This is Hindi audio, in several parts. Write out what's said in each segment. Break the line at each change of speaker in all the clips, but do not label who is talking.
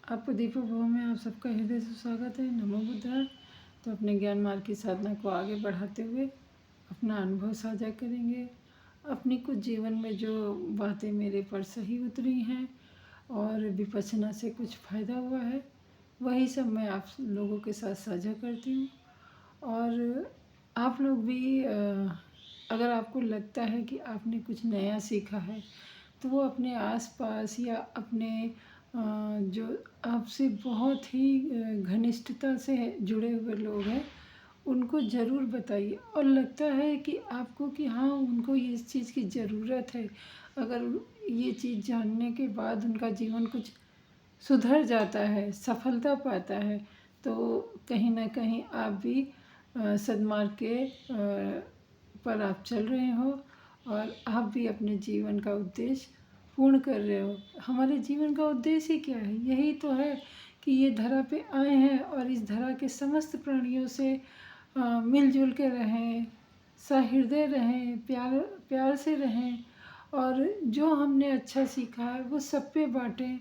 आपको दीपक भव में आप सबका हृदय से स्वागत है। नमो बुद्धाय। तो अपने ज्ञान मार्ग की साधना को आगे बढ़ाते हुए अपना अनुभव साझा करेंगे। अपनी कुछ जीवन में जो बातें मेरे पर सही उतरी हैं और विपश्यना से कुछ फ़ायदा हुआ है, वही सब मैं आप लोगों के साथ साझा करती हूँ। और आप लोग भी अगर आपको लगता है कि आपने कुछ नया सीखा है, तो वो अपने आसपास या अपने जो आपसे बहुत ही घनिष्ठता से जुड़े हुए लोग हैं, उनको ज़रूर बताइए। और लगता है कि आपको कि हाँ, उनको इस चीज़ की ज़रूरत है, अगर ये चीज़ जानने के बाद उनका जीवन कुछ सुधर जाता है, सफलता पाता है, तो कहीं ना कहीं आप भी सद्मार्ग के पर आप चल रहे हो और आप भी अपने जीवन का उद्देश्य पूर्ण कर रहे हो। हमारे जीवन का उद्देश्य ही क्या है? यही तो है कि ये धरा पे आए हैं और इस धरा के समस्त प्राणियों से मिलजुल के रहें, सहृदय रहें, प्यार प्यार से रहें, और जो हमने अच्छा सीखा है वो सब पे बांटें,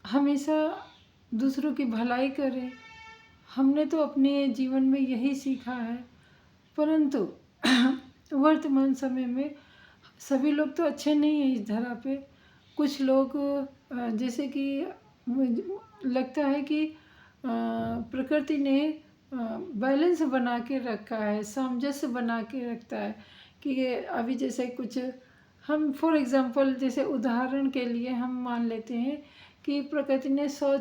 हमेशा दूसरों की भलाई करें। हमने तो अपने जीवन में यही सीखा है, परंतु वर्तमान समय में सभी लोग तो अच्छे नहीं हैं इस धरा पे। कुछ लोग जैसे कि लगता है कि प्रकृति ने बैलेंस बना के रखा है, सामंजस्य बना के रखता है कि ये अभी जैसे कुछ हम फॉर एग्ज़ाम्पल जैसे उदाहरण के लिए हम मान लेते हैं कि प्रकृति ने 100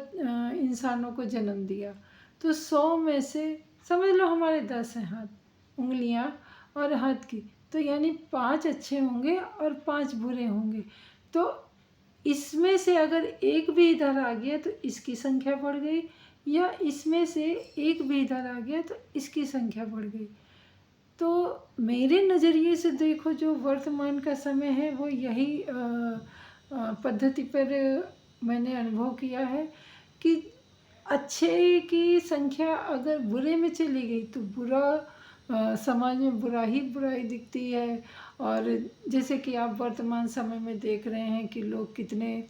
इंसानों को जन्म दिया, तो 100 में से समझ लो हमारे 10 हैं हाथ, उंगलियां और हाथ की, तो यानी 5 अच्छे होंगे और 5 बुरे होंगे। तो इसमें से अगर एक भी इधर आ गया तो इसकी संख्या बढ़ गई, या इसमें से एक भी इधर आ गया तो इसकी संख्या बढ़ गई। तो मेरे नज़रिए से देखो, जो वर्तमान का समय है वो यही पद्धति पर मैंने अनुभव किया है कि अच्छे की संख्या अगर बुरे में चली गई तो बुरा समाज में बुराई दिखती है। और जैसे कि आप वर्तमान समय में देख रहे हैं कि लोग कितने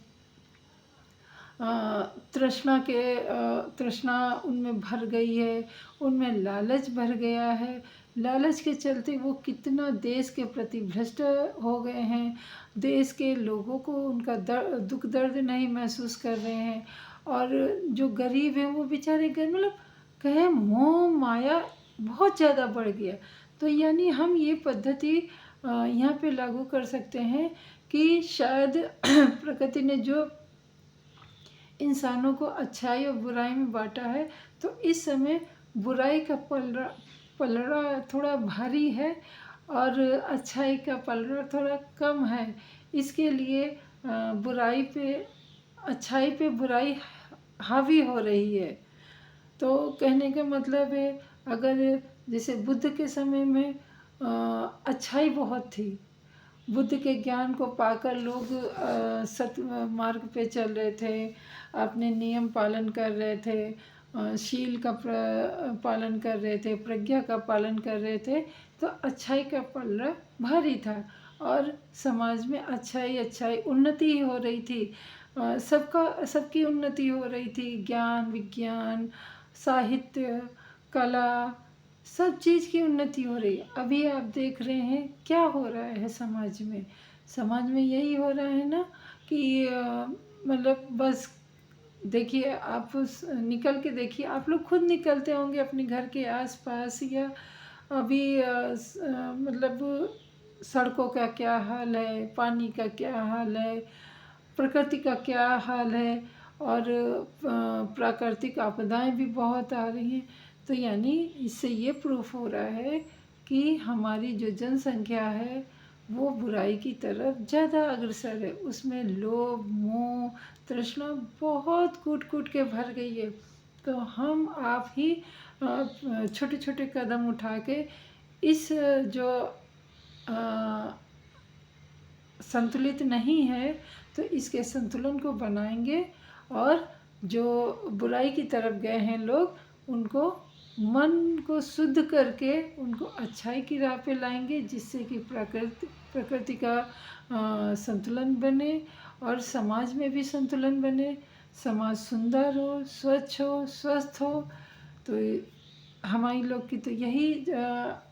तृष्णा उनमें भर गई है, उनमें लालच भर गया है। लालच के चलते वो कितना देश के प्रति भ्रष्ट हो गए हैं, देश के लोगों को उनका दुख दर्द नहीं महसूस कर रहे हैं। और जो गरीब हैं वो बेचारे मतलब कहे मोह माया बहुत ज़्यादा बढ़ गया। तो यानी हम ये पद्धति यहाँ पे लागू कर सकते हैं कि शायद प्रकृति ने जो इंसानों को अच्छाई और बुराई में बांटा है, तो इस समय बुराई का पलड़ा थोड़ा भारी है और अच्छाई का पलड़ा थोड़ा कम है। इसके लिए बुराई पे अच्छाई पे बुराई हावी हो रही है। तो कहने का मतलब है, अगर जैसे बुद्ध के समय में अच्छाई बहुत थी, बुद्ध के ज्ञान को पाकर लोग सत मार्ग पे चल रहे थे, अपने नियम पालन कर रहे थे, शील का पालन कर रहे थे, प्रज्ञा का पालन कर रहे थे, तो अच्छाई का पल्ला भारी था और समाज में अच्छाई उन्नति ही हो रही थी। सबकी उन्नति हो रही थी, ज्ञान विज्ञान साहित्य कला सब चीज़ की उन्नति हो रही है। अभी आप देख रहे हैं क्या हो रहा है समाज में यही हो रहा है ना कि मतलब बस देखिए, आप निकल के देखिए, आप लोग खुद निकलते होंगे अपने घर के आसपास, या अभी मतलब सड़कों का क्या हाल है, पानी का क्या हाल है, प्रकृति का क्या हाल है, और प्राकृतिक आपदाएं भी बहुत आ रही हैं। तो यानी इससे ये प्रूफ हो रहा है कि हमारी जो जनसंख्या है वो बुराई की तरफ ज़्यादा अग्रसर है, उसमें लोभ मोह तृष्णा बहुत कूट के भर गई है। तो हम आप ही छोटे छोटे कदम उठा के इस जो संतुलित नहीं है तो इसके संतुलन को बनाएंगे, और जो बुराई की तरफ गए हैं लोग, उनको मन को शुद्ध करके उनको अच्छाई की राह पे लाएंगे, जिससे कि प्रकृति का संतुलन बने और समाज में भी संतुलन बने। समाज सुंदर हो, स्वच्छ हो, स्वस्थ हो। तो हमारी लोग की तो यही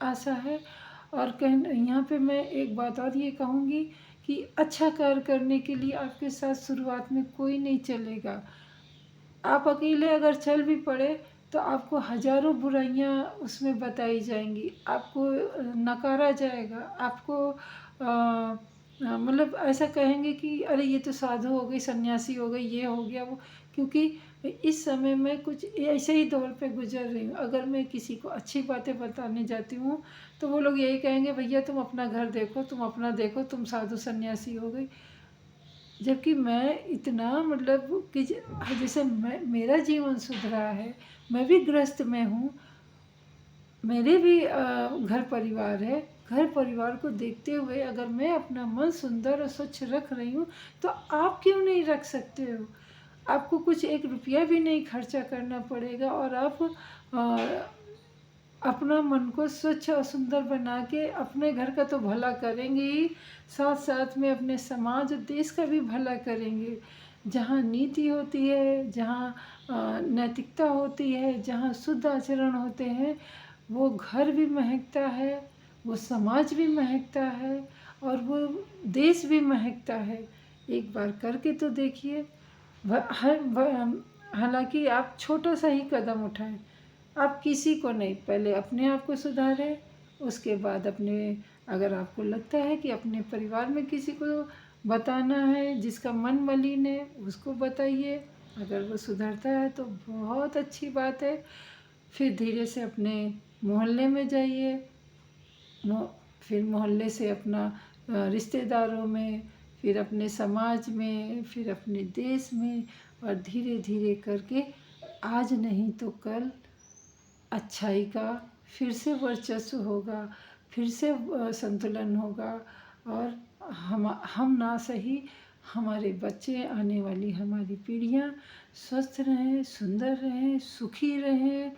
आशा है। और यहाँ पे मैं एक बात और ये कहूँगी कि अच्छा कार्य करने के लिए आपके साथ शुरुआत में कोई नहीं चलेगा। आप अकेले अगर चल भी पड़े तो आपको हज़ारों बुराइयां उसमें बताई जाएंगी, आपको नकारा जाएगा, आपको मतलब ऐसा कहेंगे कि अरे ये तो साधु हो गई, सन्यासी हो गई, ये हो गया वो। क्योंकि इस समय मैं कुछ ऐसे ही दौर पे गुजर रही हूँ। अगर मैं किसी को अच्छी बातें बताने जाती हूँ तो वो लोग यही कहेंगे, भैया तुम अपना घर देखो, तुम अपना देखो, तुम साधु सन्यासी हो गई। जबकि मैं इतना मतलब कि जैसे मेरा जीवन सुधरा है, मैं भी गृहस्थ में हूँ, मेरे भी घर परिवार है। घर परिवार को देखते हुए अगर मैं अपना मन सुंदर और स्वच्छ रख रही हूँ तो आप क्यों नहीं रख सकते हो? आपको कुछ 1 रुपया भी नहीं खर्चा करना पड़ेगा और आप अपना मन को स्वच्छ और सुंदर बना के अपने घर का तो भला करेंगे ही, साथ साथ में अपने समाज और देश का भी भला करेंगे। जहाँ नीति होती है, जहाँ नैतिकता होती है, जहाँ शुद्ध आचरण होते हैं, वो घर भी महकता है, वो समाज भी महकता है और वो देश भी महकता है। एक बार करके तो देखिए। हालांकि आप छोटा सा ही कदम उठाएं, आप किसी को नहीं, पहले अपने आप को सुधारें, उसके बाद अपने, अगर आपको लगता है कि अपने परिवार में किसी को बताना है जिसका मन मलिन है उसको बताइए। अगर वो सुधरता है तो बहुत अच्छी बात है। फिर धीरे से अपने मोहल्ले में जाइए, फिर मोहल्ले से अपना रिश्तेदारों में, फिर अपने समाज में, फिर अपने देश में, और धीरे धीरे करके आज नहीं तो कल अच्छाई का फिर से वर्चस्व होगा, फिर से संतुलन होगा। और हम ना सही, हमारे बच्चे, आने वाली हमारी पीढ़ियाँ स्वस्थ रहें, सुंदर रहें, सुखी रहें,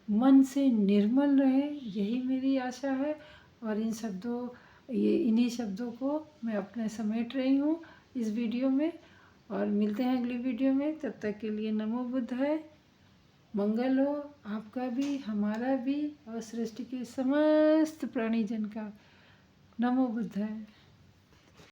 मन से निर्मल रहे, यही मेरी आशा है। और इन्हीं शब्दों को मैं अपने समेट रही हूँ इस वीडियो में। और मिलते हैं अगली वीडियो में, तब तक के लिए नमो बुद्धाय। मंगल हो आपका भी, हमारा भी, और सृष्टि के समस्त प्राणीजन का। नमो बुद्धाय।